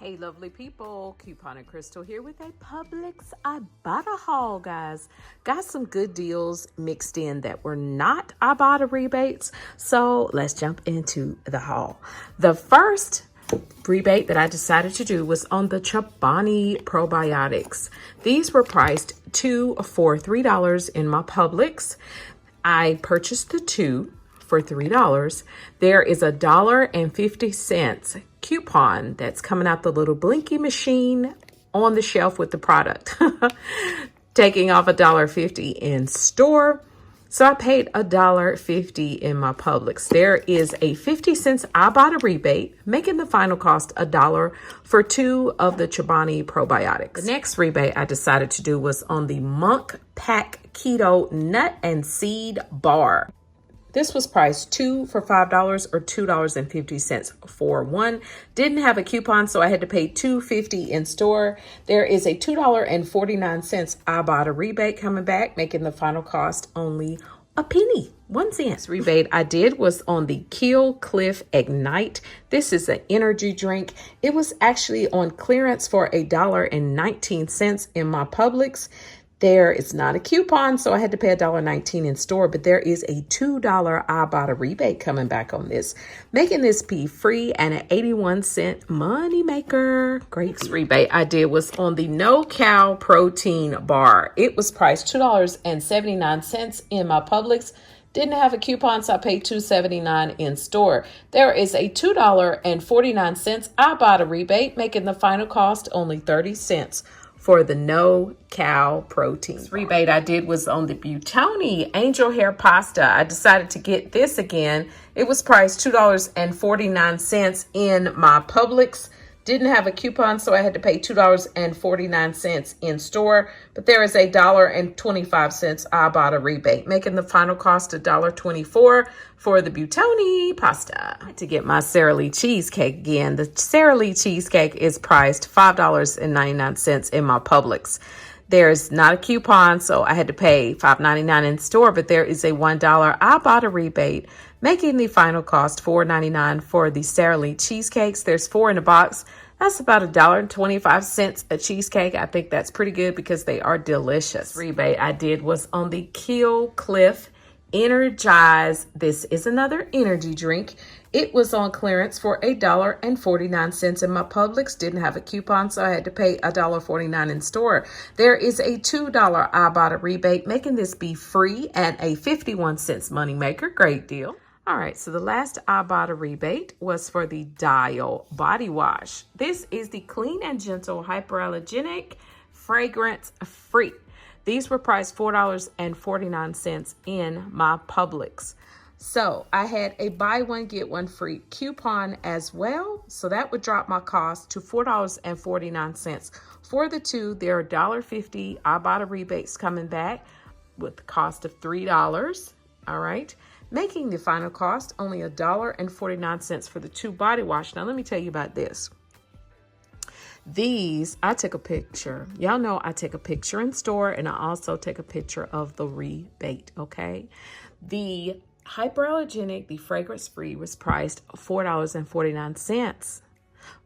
Hey lovely people, Couponer Crystal here with a Publix Ibotta Haul, guys. Got some good deals mixed in that were not Ibotta rebates, so let's jump into the haul. The first rebate that I decided to do was on the Chobani probiotics. These were priced 2 for $3 in my Publix. I purchased the 2 for $3. There is $1.50 coupon that's coming out the little blinky machine on the shelf with the product, taking off $1.50 in store. So I paid $1.50 in my Publix. There is a 50-cent Ibotta rebate, making the final cost $1 for 2 of the Chobani probiotics. The next rebate I decided to do was on the Monk Pack Keto Nut and Seed Bar. This was priced 2 for $5 or $2.50 for 1. Didn't have a coupon, so I had to pay $2.50 in store. There is a $2.49 Ibotta rebate coming back, making the final cost only a penny, 1 cent. This rebate I did was on the Kill Cliff Ignite. This is an energy drink. It was actually on clearance for $1.19 in my Publix. There is not a coupon, so I had to pay $1.19 in store, but there is a $2 Ibotta rebate coming back on this, making this be free and an 81-cent money maker. Great rebate I did was on the No Cow Protein Bar. It was priced $2.79 in my Publix. Didn't have a coupon, so I paid $2.79 in store. There is a $2.49 Ibotta rebate, making the final cost only 30 cents. For the No Cow Protein. This rebate I did was on the Buitoni Angel Hair Pasta. I decided to get this again. It was priced $2.49 in my Publix. Didn't have a coupon, so I had to pay $2.49 in store. But there is a $1.25 Ibotta rebate, making the final cost $1.24 for the Buitoni pasta. I had to get my Sara Lee cheesecake again. The Sara Lee cheesecake is priced $5.99 in my Publix. There's not a coupon, so I had to pay $5.99 in store, but there is a $1 Ibotta rebate, making the final cost $4.99 for the Sara Lee cheesecakes. There's 4 in a box. That's about $1.25 a cheesecake. I think that's pretty good because they are delicious. Rebate I did was on the Kill Cliff Energize. This is another energy drink. It was on clearance for $1.49 in my Publix. Didn't have a coupon, so I had to pay $1.49 in store. There is a $2 Ibotta rebate, making this be free and a 51-cent money maker. Great deal. All right, so the last Ibotta rebate was for the Dial body wash. This is the Clean and Gentle Hyperallergenic Fragrance Free. These were priced $4.49 in my Publix. So I had a buy one, get one free coupon as well. So that would drop my cost to $4.49. For the 2, there are $1.50 Ibotta rebates coming back with the cost of $3. All right. Making the final cost only $1.49 for the 2 body wash. Now, let me tell you about this. These, I took a picture. Y'all know I take a picture in store, and I also take a picture of the rebate, okay? The hyperallergenic, the fragrance free, was priced $4.49,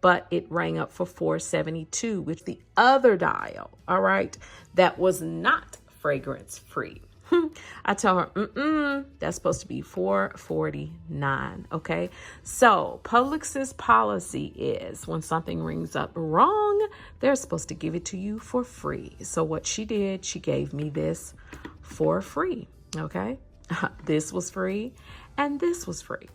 but it rang up for $4.72 with the other Dial, all right? That was not fragrance free. I told her, that's supposed to be $4.49, okay? So Publix's policy is when something rings up wrong, they're supposed to give it to you for free. So what she did, she gave me this for free, okay? This was free and this was free.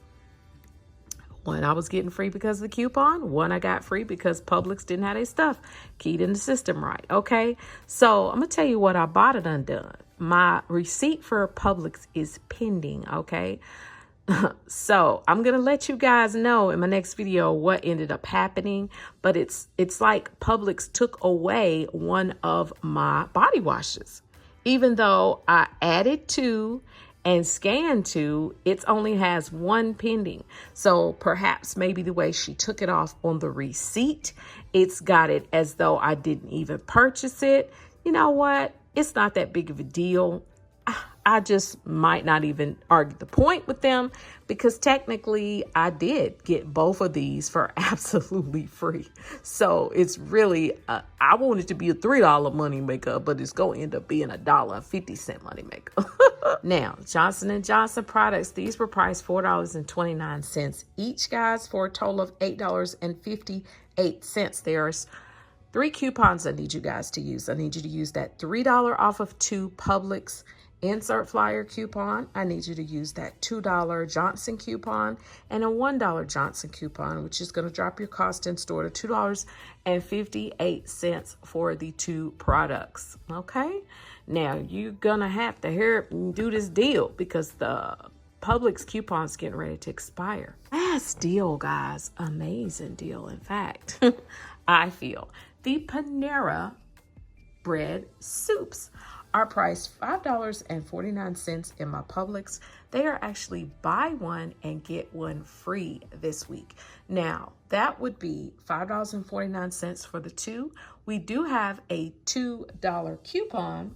One I was getting free because of the coupon. One I got free because Publix didn't have their stuff keyed in the system right, okay? So I'm going to tell you what I bought it undone. My receipt for Publix is pending, okay? So I'm going to let you guys know in my next video what ended up happening. But it's like Publix took away one of my body washes. Even though I added 2 and scanned 2, it only has 1 pending. So perhaps maybe the way she took it off on the receipt, it's got it as though I didn't even purchase it. You know what? It's not that big of a deal. I just might not even argue the point with them, because technically I did get both of these for absolutely free. So it's really, I want it to be a $3 money maker, but it's going to end up being $1.50 money maker. Now, Johnson & Johnson products, these were priced $4.29 each, guys, for a total of $8.58. There's 3 coupons I need you guys to use. I need you to use that $3 off of 2 Publix insert flyer coupon. I need you to use that $2 Johnson coupon and a $1 Johnson coupon, which is going to drop your cost in store to $2.58 for the 2 products. Okay. Now you're going to have to hurry up and do this deal, because the Publix coupon's getting ready to expire. Last deal, guys. Amazing deal. In fact, I feel the Panera bread soups are priced $5.49 in my Publix. They are actually buy one and get one free this week. Now, that would be $5.49 for the 2. We do have a $2 coupon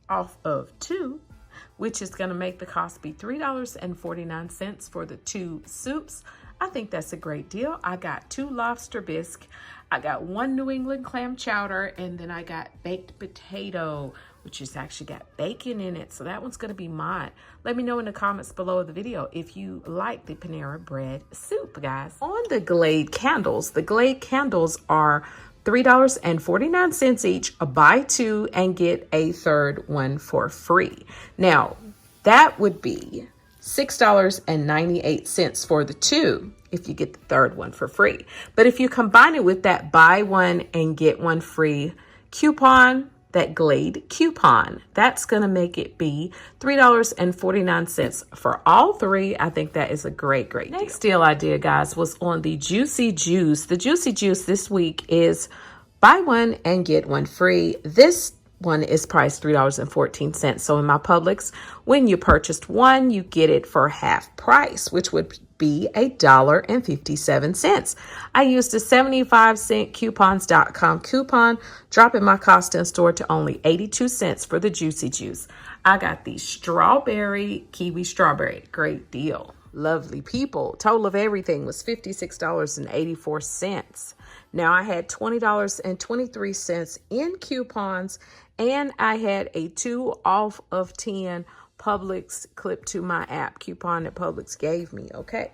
off of 2, which is going to make the cost be $3.49 for the 2 soups. I think that's a great deal. I got 2 lobster bisque. I got 1 New England clam chowder, and then I got baked potato, which has actually got bacon in it. So that one's going to be mine. Let me know in the comments below the video if you like the Panera bread soup, guys. On the Glade candles are $3.49 each. Buy 2 and get a third one for free. Now, that would be $6.98 for the 2 if you get the third one for free. But if you combine it with that buy 1 and get 1 free coupon, that Glade coupon, that's going to make it be $3.49 for all 3. I think that is a great deal. Next deal I did, guys, was on the Juicy Juice. The Juicy Juice this week is buy 1 and get 1 free. This one is priced $3.14. So in my Publix, when you purchased 1, you get it for half price, which would be $1.57. I used a 75-cent coupons.com coupon, dropping my cost in store to only 82 cents for the Juicy Juice. I got the strawberry, kiwi strawberry. Great deal. Lovely people. Total of everything was $56.84. Now I had $20.23 in coupons, and I had a 2 off of 10 Publix clip to my app coupon that Publix gave me, okay?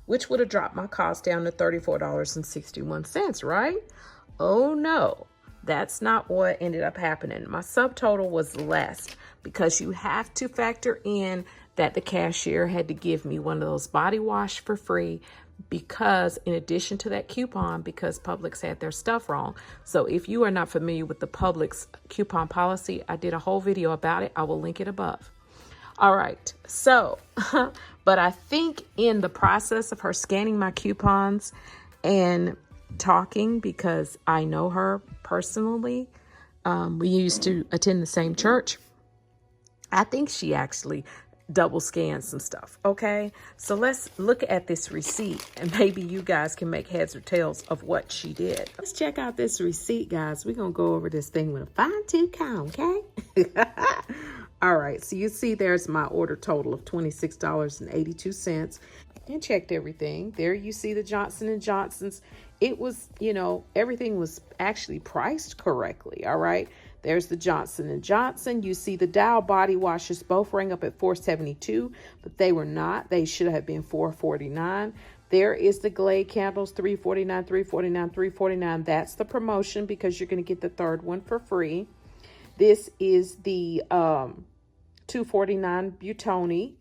Which would have dropped my cost down to $34.61, right? Oh no, that's not what ended up happening. My subtotal was less, because you have to factor in that the cashier had to give me one of those body wash for free, because in addition to that coupon, because Publix had their stuff wrong. So if you are not familiar with the Publix coupon policy, I did a whole video about it. I will link it above. All right, so, but I think in the process of her scanning my coupons and talking, because I know her personally, we used to attend the same church, I think she actually double scanned some stuff, okay? So let's look at this receipt, and maybe you guys can make heads or tails of what she did. Let's check out this receipt, guys. We're going to go over this thing with a fine-tooth comb, okay? All right, so you see there's my order total of $26.82, and checked everything. There you see the Johnson & Johnson's. It was, you know, everything was actually priced correctly, all right? There's the Johnson & Johnson. You see the Dow body washes both rang up at $4.72, but they were not. They should have been $4.49. There is the Glade candles, $3.49, $3.49, $3.49. That's the promotion, because you're going to get the third one for free. This is the $2.49 Butoni.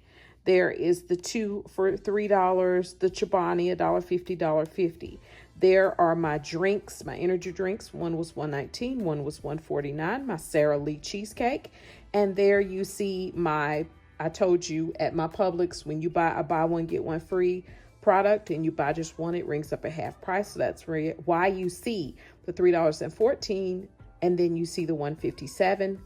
There is the 2 for $3, the Chobani, $1.50, $1.50. There are my drinks, my energy drinks. One was $1.19, one was $1.49, my Sara Lee cheesecake. And there you see my, I told you at my Publix, when you buy a buy one, get one free product, and you buy just one, it rings up at half price. So that's why you see the $3.14, and then you see the $1.57.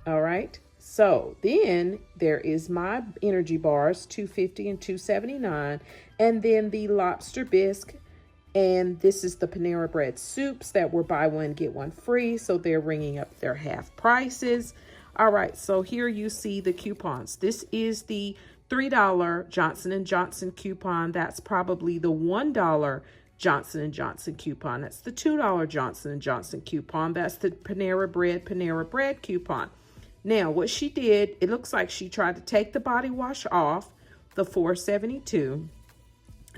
All right. So then there is my energy bars, $2.50 and $2.79, and then the lobster bisque. And this is the Panera bread soups that were buy one, get one free. So they're ringing up their half prices. All right, so here you see the coupons. This is the $3 Johnson & Johnson coupon. That's probably the $1 Johnson & Johnson coupon. That's the $2 Johnson & Johnson coupon. That's the Panera Bread coupon. Now, what she did, it looks like she tried to take the body wash off, the $4.72.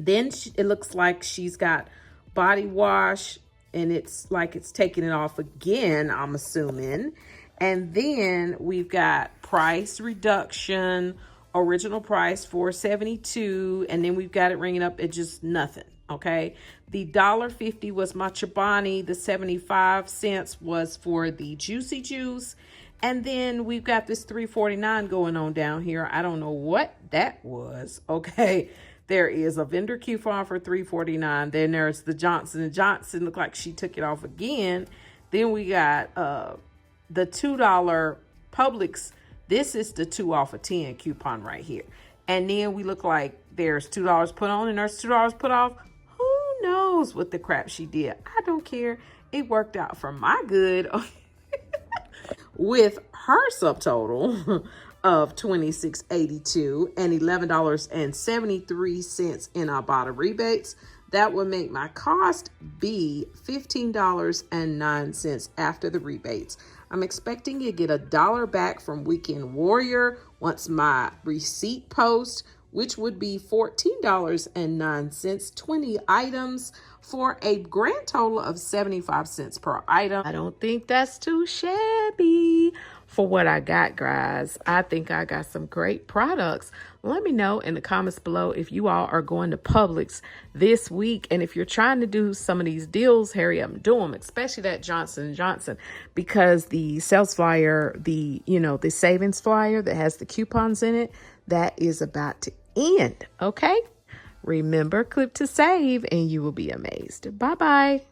Then it looks like she's got body wash, and it's like it's taking it off again, I'm assuming. And then we've got price reduction, original price $4.72, and then we've got it ringing up at just nothing, okay? The $1.50 was Matcha, the 75 cents was for the Juicy Juice, and then we've got this $3.49 going on down here. I don't know what that was, okay? There is a vendor coupon for $3.49. Then there's the Johnson & Johnson. Look like she took it off again. Then we got the $2 Publix. This is the 2 off of 10 coupon right here. And then we look like there's $2 put on and there's $2 put off. Who knows what the crap she did? I don't care. It worked out for my good with her subtotal of $26.82 and $11.73 in Ibotta rebates. That would make my cost be $15.09 after the rebates. I'm expecting to get $1 back from Weekend Warrior once my receipt post, which would be $14.09, 20 items for a grand total of 75 cents per item. I don't think that's too shabby for what I got, guys. I think I got some great products. Let me know in the comments below if you all are going to Publix this week. And if you're trying to do some of these deals, hurry up and do them, especially that Johnson & Johnson, because the sales flyer, the savings flyer that has the coupons in it, that is about to end, okay? Remember, click to save and you will be amazed. Bye-bye.